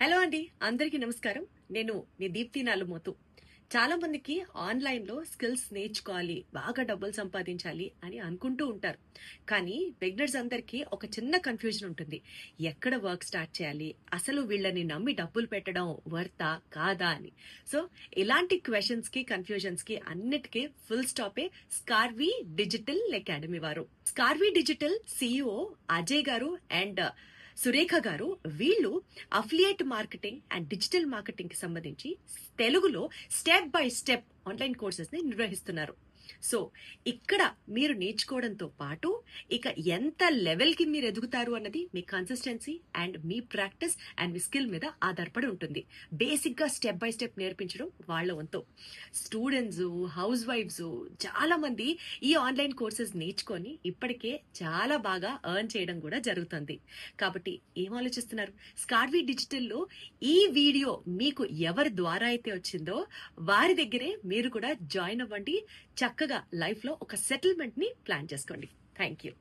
Hello అండి, అందరికీ నమస్కారం. నేను మీ దీప్తి నాలుమోతు. చాలా మందికి ఆన్లైన్ లో స్కిల్స్ నేర్చుకోవాలి, బాగా డబ్బులు సంపాదించాలి అని అనుకుంటూ ఉంటారు. కానీ బిగినర్స్ అందరికీ ఒక చిన్న కన్ఫ్యూజన్ ఉంటుంది. ఎక్కడ వర్క్ స్టార్ట్ చేయాలి, అసలు వీళ్ళని నమ్మి డబ్బులు పెట్టడం వర్తా కాదా అని. సో ఇలాంటి క్వశ్చన్స్ కి, కన్ఫ్యూజన్స్ కి అన్నిటికీ ఫుల్ స్టాపే స్కార్వీ డిజిటల్ అకాడమీ వారు. స్కార్వీ డిజిటల్ సిఇఓ అజయ్ గారు అండ్ సురేఖ గారు, వీళ్ళు affiliate marketing and digital marketing కి సంబంధించి తెలుగులో step by step online courses ని నిర్వహిస్తున్నారు. సో ఇక్కడ మీరు నేర్చుకోవడంతో పాటు ఇక ఎంత లెవెల్ కి మీరు ఎదుగుతారు అన్నది మీ కన్సిస్టెన్సీ అండ్ మీ ప్రాక్టీస్ అండ్ మీ స్కిల్ మీద ఆధారపడి ఉంటుంది. బేసిక్ గా స్టెప్ బై స్టెప్ నేర్పించడం వాళ్ళ వంతు. స్టూడెంట్స్, హౌస్ వైఫ్స్ చాలా మంది ఈ ఆన్లైన్ కోర్సెస్ నేర్చుకొని ఇప్పటికే చాలా బాగా ఎర్న్ చేయడం కూడా జరుగుతుంది. కాబట్టి ఏం ఆలోచిస్తున్నారు? స్కార్వీ డిజిటల్లో ఈ వీడియో మీకు ఎవరి ద్వారా అయితే వచ్చిందో వారి దగ్గరే మీరు కూడా జాయిన్ అవ్వండి. చక్కగా లైఫ్ లో ఒక సెటిల్మెంట్ ని ప్లాన్ చేసుకోండి. Thank you.